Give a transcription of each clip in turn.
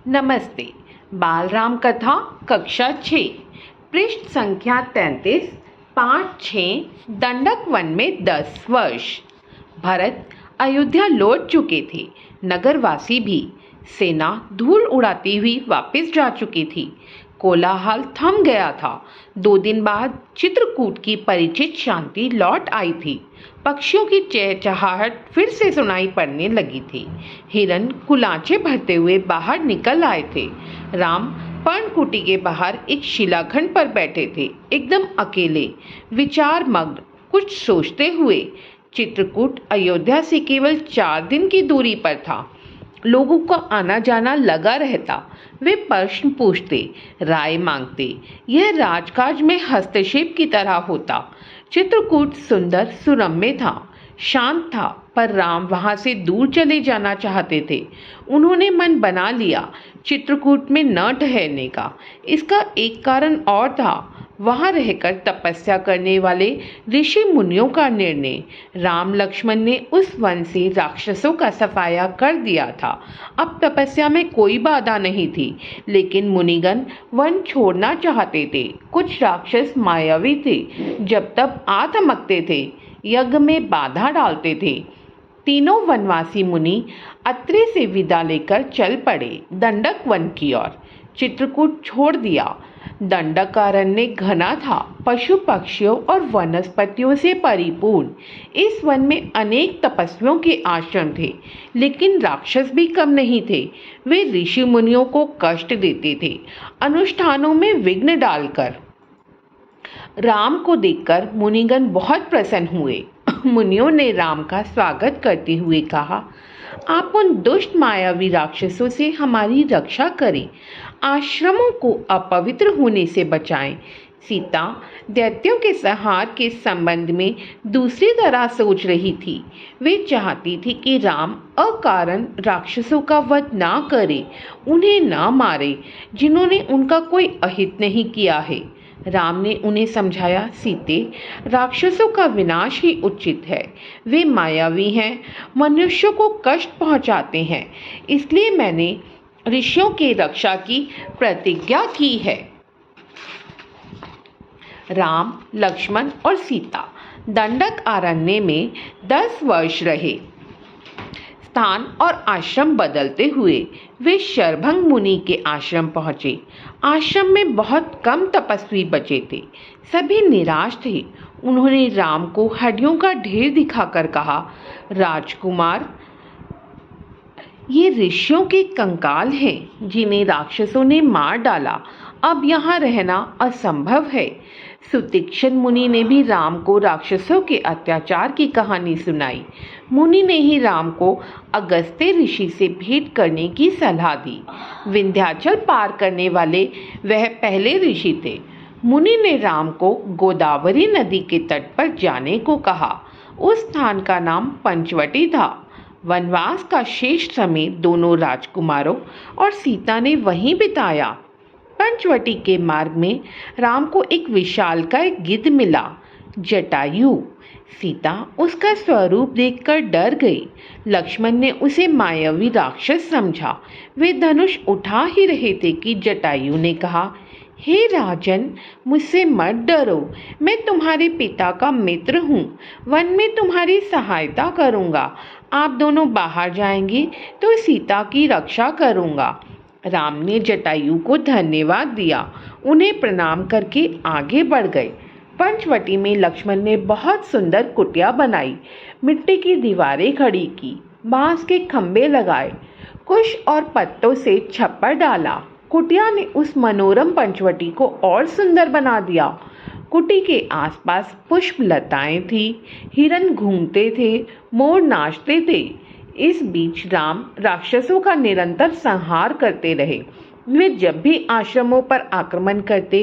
नमस्ते। बालराम कथा कक्षा 6 पृष्ठ संख्या 33 5 6 दंडक वन में 10 वर्ष। भरत अयोध्या लौट चुके थे। नगरवासी भी। सेना धूल उड़ाती हुई वापस जा चुकी थी। कोलाहल थम गया था। 2 दिन बाद चित्रकूट की परिचित शांति लौट आई थी। पक्षियों की चहचहाहट फिर से सुनाई पड़ने लगी थी। हिरन कुलाचे भरते हुए बाहर निकल आए थे। राम पर्णकुटी के बाहर एक शिलाखंड पर बैठे थे, एकदम अकेले, विचार मग्न, कुछ सोचते हुए। चित्रकूट अयोध्या से केवल 4 दिन की दूरी पर था। लोगों का आना जाना लगा रहता। वे प्रश्न पूछते, राय मांगते। यह राजकाज में हस्तक्षेप की तरह होता। चित्रकूट सुंदर सुरम्य था, शांत था, पर राम वहां से दूर चले जाना चाहते थे। उन्होंने मन बना लिया चित्रकूट में न ठहरने का। इसका एक कारण और था, वहां रहकर तपस्या करने वाले ऋषि मुनियों का निर्णय। राम लक्ष्मण ने उस वन से राक्षसों का सफाया कर दिया था। अब तपस्या में कोई बाधा नहीं थी, लेकिन मुनिगण वन छोड़ना चाहते थे। कुछ राक्षस मायावी थे, जब तब आथमकते थे, यज्ञ में बाधा डालते थे। तीनों वनवासी मुनि अत्रि से विदा लेकर चल पड़े दंडक वन की ओर। चित्रकूट छोड़ दिया। दंडकारण्य घना था, पशु पक्षियों और वनस्पतियों से परिपूर्ण। इस वन में अनेक तपस्वियों के आश्रम थे, लेकिन राक्षस भी कम नहीं थे। वे ऋषि मुनियों को कष्ट देते थे, अनुष्ठानों में विघ्न डालकर। राम को देखकर मुनिगण बहुत प्रसन्न हुए। मुनियों ने राम का स्वागत करते हुए कहा, आप उन दुष्ट मायावी राक्षसों से हमारी रक्षा करें, आश्रमों को अपवित्र होने से बचाएं। सीता दैत्यों के संहार के संबंध में दूसरी तरह सोच रही थी। वे चाहती थी कि राम अकारण राक्षसों का वध ना करे, उन्हें ना मारे, जिन्होंने उनका कोई अहित नहीं किया है। राम ने उन्हें समझाया, सीते, राक्षसों का विनाश ही उचित है। वे मायावी हैं, मनुष्यों को कष्ट पहुंचाते हैं, इसलिए मैंने ऋषियों की रक्षा की प्रतिज्ञा की है। राम, लक्ष्मण और सीता दंडक अरण्य में 10 वर्ष रहे। स्थान और आश्रम बदलते हुए वे शरभंग मुनि के आश्रम पहुंचे। आश्रम में बहुत कम तपस्वी बचे थे, सभी निराश थे। उन्होंने राम को हड्डियों का ढेर दिखाकर कहा, राजकुमार, ये ऋषियों के कंकाल हैं, जिन्हें राक्षसों ने मार डाला। अब यहाँ रहना असंभव है। सुतीक्ष्ण मुनि ने भी राम को राक्षसों के अत्याचार की कहानी सुनाई। मुनि ने ही राम को अगस्त्य ऋषि से भेंट करने की सलाह दी। विंध्याचल पार करने वाले वह पहले ऋषि थे। मुनि ने राम को गोदावरी नदी के तट पर जाने को कहा। उस स्थान का नाम पंचवटी था। वनवास का शेष समय दोनों राजकुमारों और सीता ने वहीं बिताया। पंचवटी के मार्ग में राम को एक विशालकाय गिद्ध मिला, जटायु। सीता उसका स्वरूप देखकर डर गई। लक्ष्मण ने उसे मायावी राक्षस समझा। वे धनुष उठा ही रहे थे कि जटायु ने कहा, हे राजन, मुझसे मत डरो, मैं तुम्हारे पिता का मित्र हूँ, वन में तुम्हारी सहायता करूँगा। आप दोनों बाहर जाएंगे तो सीता की रक्षा करूँगा। राम ने जटायु को धन्यवाद दिया, उन्हें प्रणाम करके आगे बढ़ गए। पंचवटी में लक्ष्मण ने बहुत सुंदर कुटिया बनाई, मिट्टी की दीवारें खड़ी की, बांस के खंभे लगाए, कुश और पत्तों से छप्पर डाला। कुटिया ने उस मनोरम पंचवटी को और सुंदर बना दिया। कुटी के आसपास पुष्प लताएं थी, हिरन घूमते थे, मोर नाचते थे। इस बीच राम राक्षसों का निरंतर संहार करते रहे। वे जब भी आश्रमों पर आक्रमण करते,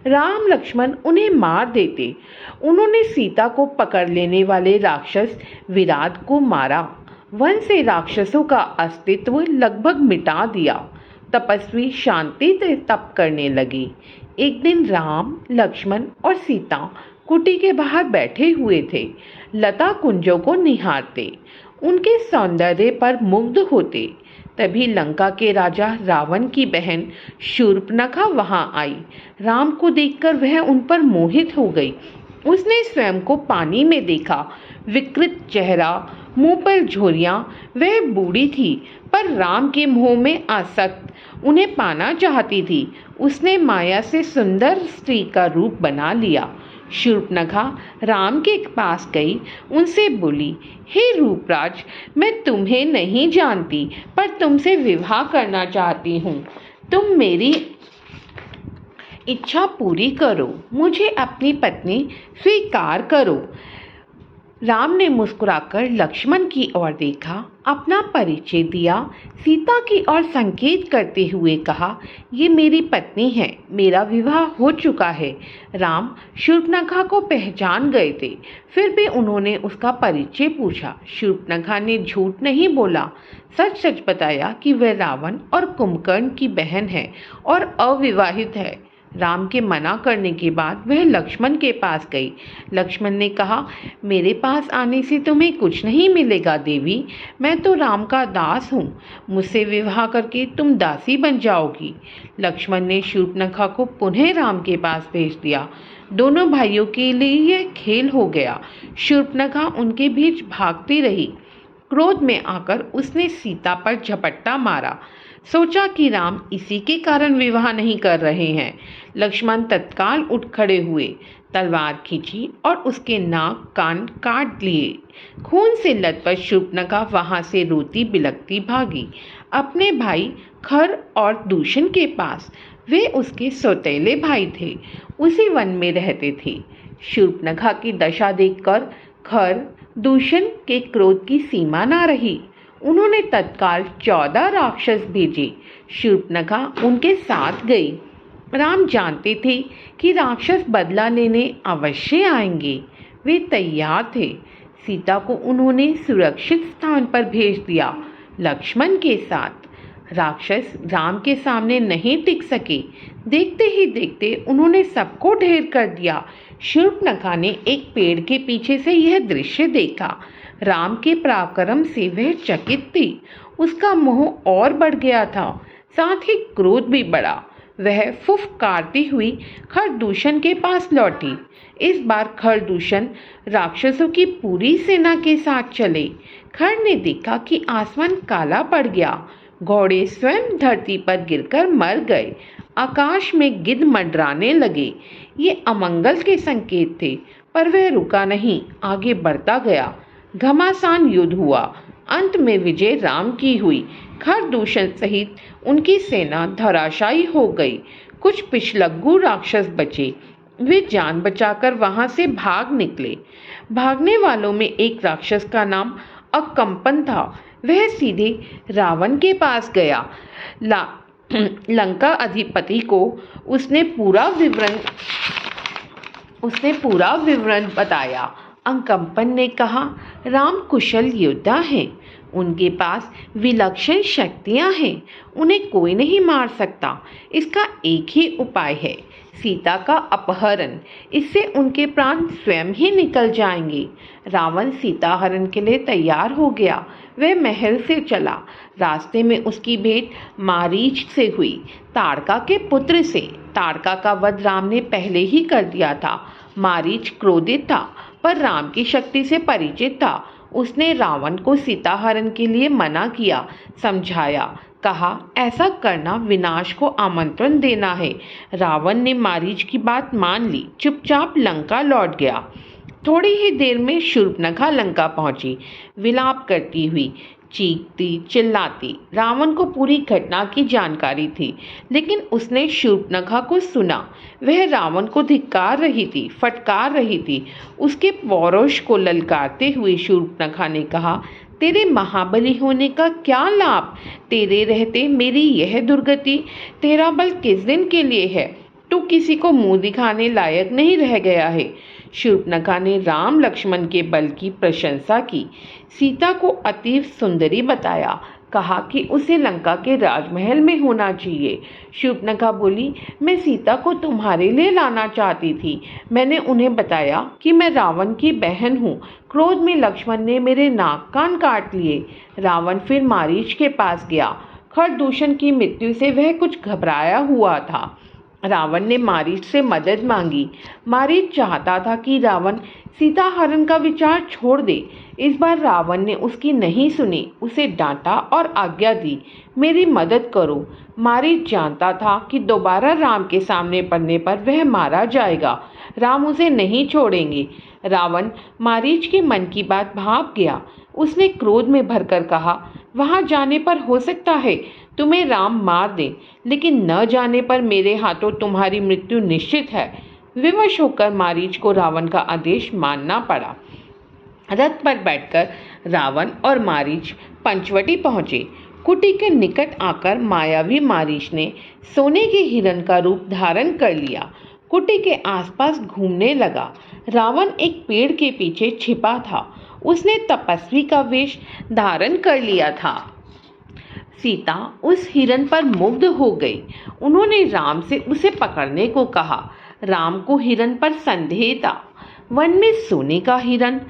राम लक्ष्मण उन्हें मार देते। उन्होंने सीता को पकड़ लेने वाले राक्षस विराट को मारा। वन से राक्षसों का अस्तित्व लगभग मिटा दिया। तपस्वी शांति से तप करने लगे। एक दिन राम, लक्ष्मण और सीता कुटी के बाहर बैठे हुए थे, लता कुंजों को निहारते, उनके सौंदर्य पर मुग्ध होते। तभी लंका के राजा रावण की बहन शूर्पणखा वहां आई। राम को देखकर वह उन पर मोहित हो गई। उसने स्वयं को पानी में देखा, विकृत चेहरा, मुंह पर झुर्रियां। वह बूढ़ी थी पर राम के मोह में आसक्त, उन्हें पाना चाहती थी। उसने माया से सुंदर स्त्री का रूप बना लिया। शूर्पणखा राम के पास गई, उनसे बोली, हे रूपराज, मैं तुम्हें नहीं जानती पर तुमसे विवाह करना चाहती हूँ। तुम मेरी इच्छा पूरी करो, मुझे अपनी पत्नी स्वीकार करो। राम ने मुस्कुराकर लक्ष्मण की ओर देखा, अपना परिचय दिया, सीता की ओर संकेत करते हुए कहा, ये मेरी पत्नी है, मेरा विवाह हो चुका है। राम शूर्पणखा को पहचान गए थे, फिर भी उन्होंने उसका परिचय पूछा। शूर्पणखा ने झूठ नहीं बोला, सच सच बताया कि वह रावण और कुंभकर्ण की बहन है और अविवाहित है। राम के मना करने के बाद वह लक्ष्मण के पास गई। लक्ष्मण ने कहा, मेरे पास आने से तुम्हें कुछ नहीं मिलेगा देवी, मैं तो राम का दास हूँ, मुझसे विवाह करके तुम दासी बन जाओगी। लक्ष्मण ने शूर्पणखा को पुनः राम के पास भेज दिया। दोनों भाइयों के लिए यह खेल हो गया। शूर्पणखा उनके बीच भागती रही। क्रोध में आकर उसने सीता पर झपट्टा मारा। सोचा कि राम इसी के कारण विवाह नहीं कर रहे हैं। लक्ष्मण तत्काल उठ खड़े हुए, तलवार खींची और उसके नाक कान काट लिए। खून से लथपथ शूर्पणखा वहां से रोती बिलखती भागी अपने भाई खर और दूषण के पास। वे उसके सौतेले भाई थे, उसी वन में रहते थे। शूर्पणखा की दशा देखकर खर दूषण के क्रोध की सीमा न रही। उन्होंने तत्काल 14 राक्षस भेजे। शूर्पणखा उनके साथ गई। राम जानते थे कि राक्षस बदला लेने अवश्य आएंगे। वे तैयार थे। सीता को उन्होंने सुरक्षित स्थान पर भेज दिया, लक्ष्मण के साथ। राक्षस राम के सामने नहीं टिक सके। देखते ही देखते उन्होंने सबको ढेर कर दिया। शूर्पणखा ने एक पेड़ के पीछे से यह दृश्य देखा। राम के पराक्रम से वह चकित थी। उसका मोह और बढ़ गया था, साथ ही क्रोध भी बढ़ा। वह फुफकारती हुई खरदूषण के पास लौटी। इस बार खरदूषण राक्षसों की पूरी सेना के साथ चले। खर ने देखा कि आसमान काला पड़ गया। घोड़े स्वयं धरती पर गिरकर मर गए। आकाश में गिद्ध मंडराने लगे। ये अमंगल के संकेत थे, पर वह रुका नहीं, आगे बढ़ता गया। घमासान युद्ध हुआ। अंत में विजय राम की हुई। खरदूषण सहित उनकी सेना धराशायी हो गई। कुछ पिछलग्गू राक्षस बचे। वे जान बचाकर वहां से भाग निकले। भागने वालों में एक राक्षस का नाम अकंपन था। वह सीधे रावण के पास गया। लंका अधिपति को उसने पूरा विवरण बताया। अकंपन ने कहा, राम कुशल योद्धा हैं, उनके पास विलक्षण शक्तियां हैं, उन्हें कोई नहीं मार सकता। इसका एक ही उपाय है, सीता का अपहरण। इससे उनके प्राण स्वयं ही निकल जाएंगे। रावण सीता हरण के लिए तैयार हो गया। वह महल से चला। रास्ते में उसकी भेंट मारीच से हुई, ताड़का के पुत्र से। ताड़का का वध राम ने पहले ही कर दिया था। मारीच क्रोधित था, पर राम की शक्ति से परिचित था। उसने रावण को सीता हरण के लिए मना किया, समझाया, कहा, ऐसा करना विनाश को आमंत्रण देना है। रावण ने मारीच की बात मान ली, चुपचाप लंका लौट गया। थोड़ी ही देर में शूर्पणखा लंका पहुंची, विलाप करती हुई, चीखती चिल्लाती। रावण को पूरी घटना की जानकारी थी, लेकिन उसने शूर्पणखा को सुना। वह रावण को धिक्कार रही थी, फटकार रही थी। उसके पौरुष को ललकारते हुए शूर्पणखा ने कहा, तेरे महाबली होने का क्या लाभ? तेरे रहते मेरी यह दुर्गति। तेरा बल किस दिन के लिए है? तू किसी को मुंह दिखाने लायक नहीं रह गया है। शूर्पणखा ने राम लक्ष्मण के बल की प्रशंसा की। सीता को अति सुंदरी बताया, कहा कि उसे लंका के राजमहल में होना चाहिए। शूर्पणखा बोली, मैं सीता को तुम्हारे लिए लाना चाहती थी। मैंने उन्हें बताया कि मैं रावण की बहन हूँ। क्रोध में लक्ष्मण ने मेरे नाक कान काट लिए। रावण फिर मारीच के पास गया। खरदूषण की मृत्यु से वह कुछ घबराया हुआ था। रावण ने मारीच से मदद मांगी। मारीच चाहता था कि रावण सीता हरण का विचार छोड़ दे। इस बार रावण ने उसकी नहीं सुनी, उसे डांटा और आज्ञा दी, मेरी मदद करो। मारीच जानता था कि दोबारा राम के सामने पड़ने पर वह मारा जाएगा। राम उसे नहीं छोड़ेंगे। रावण मारीच के मन की बात भाप गया। उसने क्रोध में भरकर कहा, वहां जाने पर हो सकता है तुम्हें राम मार दे, लेकिन न जाने पर मेरे हाथों तुम्हारी मृत्यु निश्चित है। विवश होकर मारीच को रावण का आदेश मानना पड़ा। रथ पर बैठकर रावण और मारीच पंचवटी पहुंचे। कुटी के निकट आकर मायावी मारीच ने सोने के हिरण का रूप धारण कर लिया। कुटी के आसपास घूमने लगा। रावण एक पेड़ के पीछे छिपा था। उसने तपस्वी का वेश धारण कर लिया था। सीता उस हिरण पर मुग्ध हो गई। उन्होंने राम से उसे पकड़ने को कहा। राम को हिरण पर संदेह था। वन में सोने का हिरण।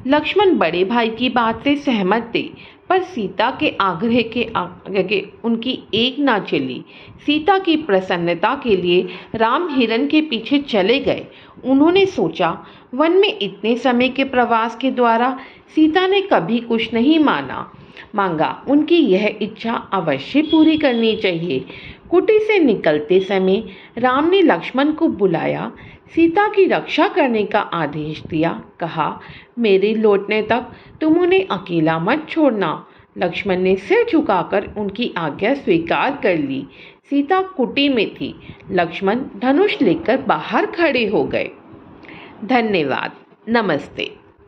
लक्ष्मण बड़े भाई की बात से सहमत थे, पर सीता के आग्रह के आगे उनकी एक ना चली। सीता की प्रसन्नता के लिए राम हिरण के पीछे चले गए। उन्होंने सोचा, वन में इतने समय के प्रवास के द्वारा सीता ने कभी कुछ नहीं मांगा। उनकी यह इच्छा अवश्य पूरी करनी चाहिए। कुटी से निकलते समय राम ने लक्ष्मण को बुलाया, सीता की रक्षा करने का आदेश दिया। कहा, मेरे लौटने तक तुम उन्हें अकेला मत छोड़ना। लक्ष्मण ने सिर झुकाकर उनकी आज्ञा स्वीकार कर ली। सीता कुटी में थी। लक्ष्मण धनुष लेकर बाहर खड़े हो गए। धन्यवाद। नमस्ते।